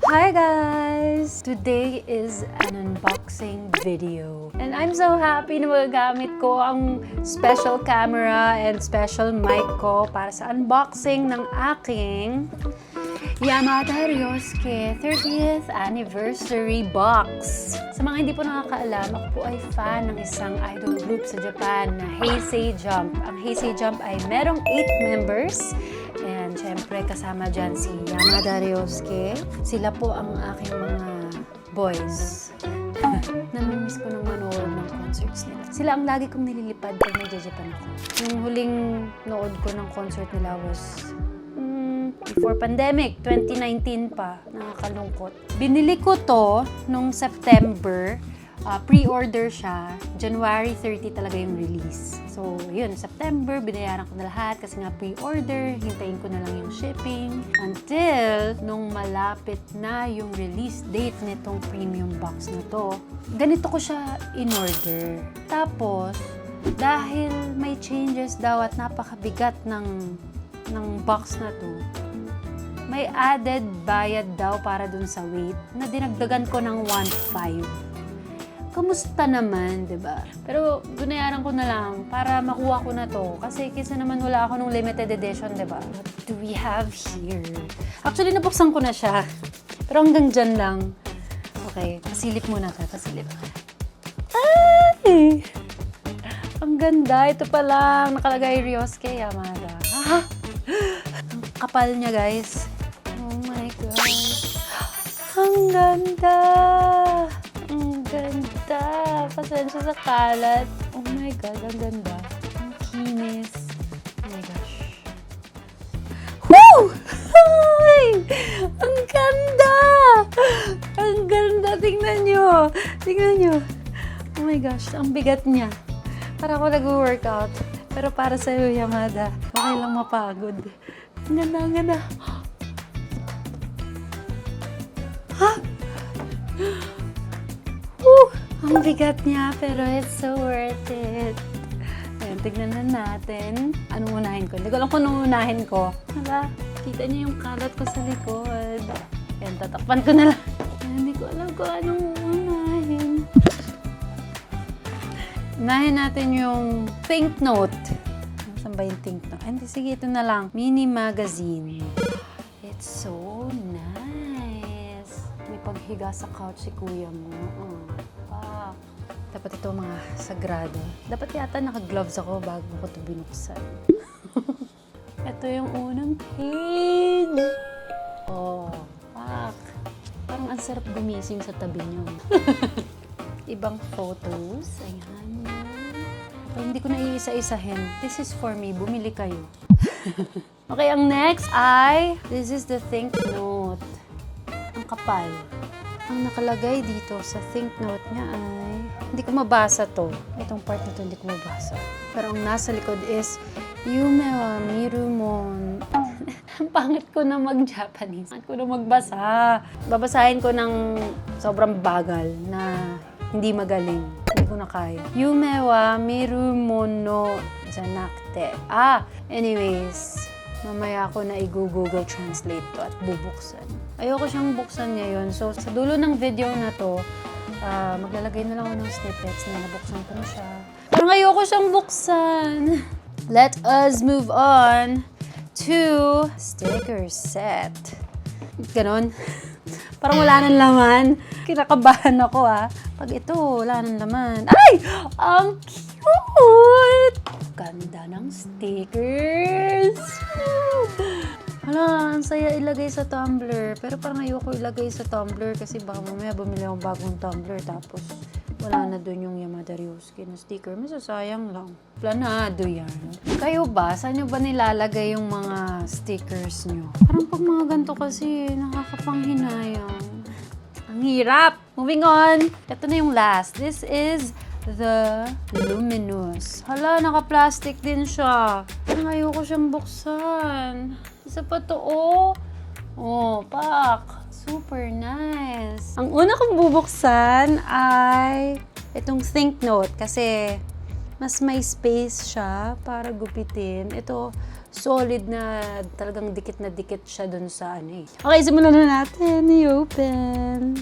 Hi guys! Today is an unboxing video. And I'm so happy na magagamit ko ang special camera and special mic ko para sa unboxing ng aking Yamada Ryosuke 30th Anniversary Box. Sa mga hindi po nakakaalam, ako po ay fan ng isang idol group sa Japan na Heisei Jump. Ang Heisei Jump ay merong 8 members. And syempre kasama dyan si Yamada Ryosuke. Sila po ang aking mga boys. Namimiss ko nang manood ng concerts nila. Sila ang lagi kong nililipad pag nagja-Japan ako. Yung huling nood ko ng concert nila was before pandemic, 2019 pa. Nakakalungkot. Binili ko to nung September. Pre-order siya. January 30 talaga yung release. So, yun, September, binayaran ko na lahat kasi nga pre-order, hintayin ko na lang yung shipping. Until, nung malapit na yung release date nitong premium box na to, ganito ko siya in-order. Tapos, dahil may changes daw at napakabigat ng box na to, may added bayad daw para dun sa weight na dinagdagan ko ng 1.5. Kamusta naman, 'di ba? Pero binayaran ko na lang para makuha ko na to kasi kaysa naman wala ako nung limited edition, 'di ba? What do we have here? Actually, nabuksan ko na siya. Pero hanggang dyan lang. Okay, pasilip muna ka, pasilip. Ay! Ang ganda. Ito pa lang. Nakalagay Ryosuke Yamada. Ah! Ang kapal niya, guys. Oh my gosh. Ang ganda! Ang ganda! Pasensya sa kalat. Oh my God, ang ganda. Ang kinis. Oh my gosh. Woo! Ay! Ang ganda! Ang ganda! Tingnan nyo! Tingnan nyo! Oh my gosh, ang bigat niya. Para ako nag-workout. Pero para sa'yo, Yamada, okay lang mapagod. Ang ganda, ang ganda. Ha? Ang bigat niya, pero it's so worth it. Ayan, tignan na natin. Anong unahin ko? Hindi ko alam kung anong unahin ko. Hala, kita niyo yung kalat ko sa likod. Ayan, tatakpan ko na lang. Ayan, hindi ko alam kung anong unahin. Unahin natin yung Think Note. Saan ba yung Think Note? Ay, hindi, sige, ito na lang. Mini magazine. It's so nice. May paghiga sa couch si kuya mo. Dapat ito mga sagrado. Dapat yata naka-gloves ako bago ko ito binuksan. Ito yung unang page. Oh, fuck. Parang ang sarap gumising sa tabi niyo. Ibang photos. Ayan. Okay, hindi ko na iisa-isahin. This is for me. Bumili kayo. Okay, ang next ay, this is the Think Note. Ang kapal. Ang nakalagay dito sa Think Note niya ay, hindi ko mabasa to. Itong part na to, hindi ko mabasa. Pero ang nasa likod is, Yume wa miru mon. Ang pangit ko na mag-Japanese. Pangit ko na magbasa. Babasahin ko ng sobrang bagal na hindi magaling. Hindi ko na kaya. Yume wa miru mono janakute. Anyways, mamaya ako na i-Google Translate to at bubuksan. Ayoko siyang buksan ngayon. So, sa dulo ng video na to, maglalagay na lang ako ng snippets na nabuksan ko na siya. Parang ayoko siyang buksan. Let us move on to sticker set. Ganon. Parang wala nang laman. Kinakabahan ako Pag ito, wala nang laman. Ay! Ang cute! Ganda ng stickers! Hala, ang saya ilagay sa tumbler. Pero parang ayoko ilagay sa tumbler kasi baka mamaya bumili akong bagong tumbler tapos wala na dun yung Yamada Ryosuke na sticker. Masasayang lang. Planado yan. Kayo ba? Saan nyo ba nilalagay yung mga stickers nyo? Parang pag mga ganito kasi nakakapanghinayang. Ang hirap! Moving on! Ito na yung last. This is the Luminous. Hala, naka-plastic din siya. Parang ayoko siyang buksan. Isa pa to, Oh, pak. Super nice. Ang una kong bubuksan ay itong Think Note kasi mas may space siya para gupitin. Ito, solid na talagang dikit na dikit siya dun sa ano eh. Okay, simulan na natin. I-open.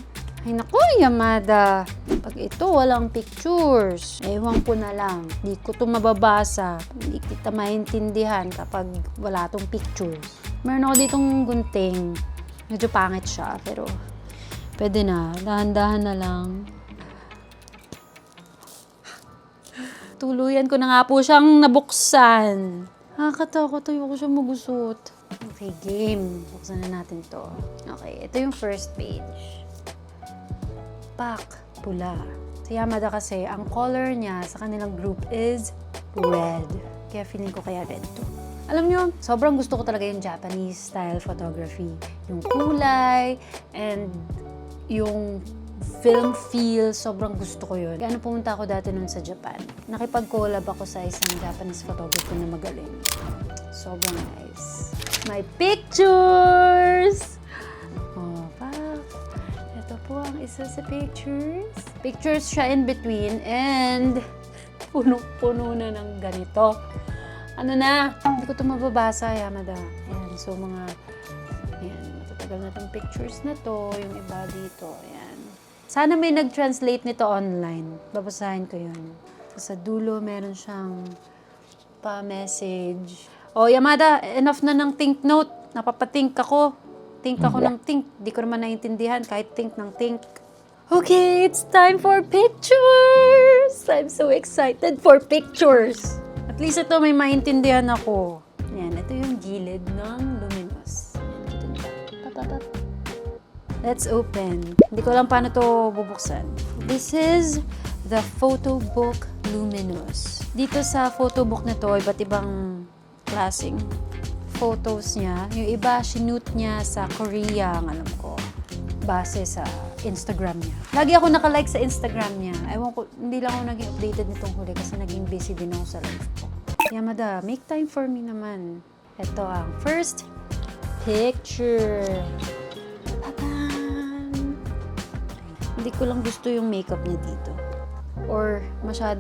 Ay naku, Yamada. Pag ito walang pictures, ewan ko na lang. Hindi ko ito mababasa. Hindi kita maintindihan kapag wala tong pictures. Meron ako ditong gunting. Medyo pangit siya, pero pwede na. Dahan-dahan na lang. Tuluyan ko na nga po siyang nabuksan. Nakakatakot. Ayoko siya magusot. Okay, game. Buksan na natin to. Okay, ito yung first page. Pak, pula. Si Yamada kasi, ang color niya sa kanilang group is red. Kaya feeling ko kaya red to. Alam nyo, sobrang gusto ko talaga yung Japanese style photography. Yung kulay, and yung film feel, sobrang gusto ko yun. Kaya pumunta ako dati nun sa Japan. Nakipag-collab ako sa isang Japanese photographer na magaling. Sobrang nice. My pictures! Oh, pak. Ito po ang isa sa pictures. Pictures siya in between and puno-puno na ng ganito. Ano na? Hindi ko ito mababasa, Yamada. Ayan, so ayan, matatagal na itong pictures na to. Yung iba dito, ayan. Sana may nag-translate nito online. Babasahin ko yun. Sa dulo, meron siyang pa-message. Oh, Yamada, enough na ng think note. Napapatink ako. Think ako ng think. Di ko naman naiintindihan kahit think ng think. Okay, it's time for pictures! I'm so excited for pictures! At least ito may maintindihan ako. Yan, ito yung gilid ng luminous. Let's open. Hindi ko alam paano to bubuksan. This is the photo book luminous. Dito sa photo book na to, iba't ibang klaseng photos niya. Yung iba, sinute niya sa Korea, ang alam ko. Base sa Instagram niya. Lagi ako nakalike sa Instagram niya. Ewan ko, hindi lang ako naging updated nitong huli kasi naging busy din ako sa life ko. Yamada, make time for me naman. Ito ang first picture. Tadan! Hindi ko lang gusto yung makeup niya dito. Or sa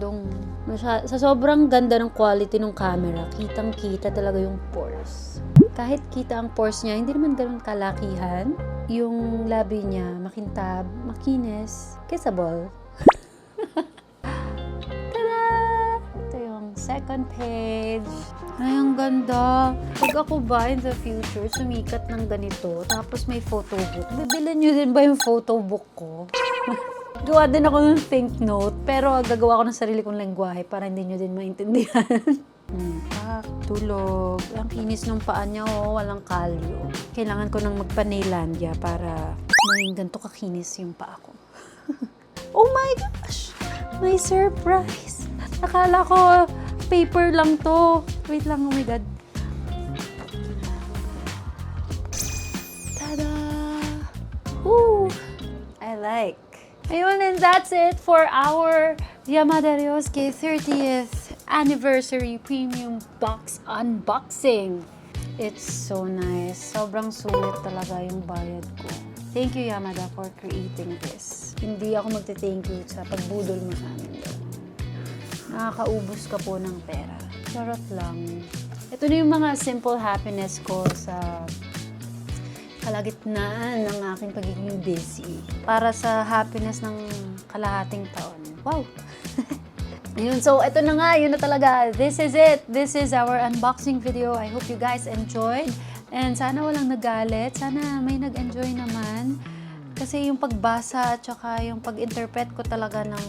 sobrang ganda ng quality ng camera, kitang-kita talaga yung pores. Kahit kita ang pores niya, hindi naman ganun kalakihan. Yung labi niya, makintab, makinis, kissable. Tada! Ito yung second page. Ay, ang ganda. Pag ako ba in the future, sumikat ng ganito, tapos may photo book, bibilin nyo din ba yung photo book ko? Gawa din ako ng think note, pero gagawa ko ng sarili kong lengguwahe para hindi nyo din maintindihan. Tulog. Ang kinis ng paa niya, walang kalyo. Kailangan ko nang magpanailandia para maging ganito kakinis yung paa ko. Oh my gosh! May surprise! Akala ko paper lang to. Wait lang, oh my God. Tada! Woo! I like. Ayun, and that's it for our Yamada Ryosuke 30th Anniversary Premium Box Unboxing. It's so nice. Sobrang sulit talaga yung bayad ko. Thank you, Yamada, for creating this. Hindi ako magte-thank you sa pagbudol mo sa amin doon. Nakakaubos ka po ng pera. Charot lang. Ito na yung mga simple happiness ko sa kalagitnaan ng aking pagiging busy para sa happiness ng kalahating taon. Wow! Yun, so ito na nga, yun na talaga. This is it. This is our unboxing video. I hope you guys enjoyed. And sana walang nagalit. Sana may nag-enjoy naman. Kasi yung pagbasa at saka yung pag-interpret ko talaga ng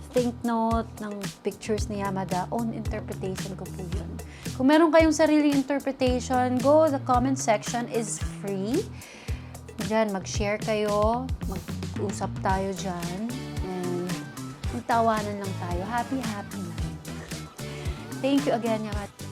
think note, ng pictures ni Yamada, own interpretation ko po yun. Kung meron kayong sariling interpretation, go, the comment section is free. Diyan, mag-share kayo, mag-usap tayo dyan, and magtawanan lang tayo. Happy, happy lang. Thank you again, Yamada.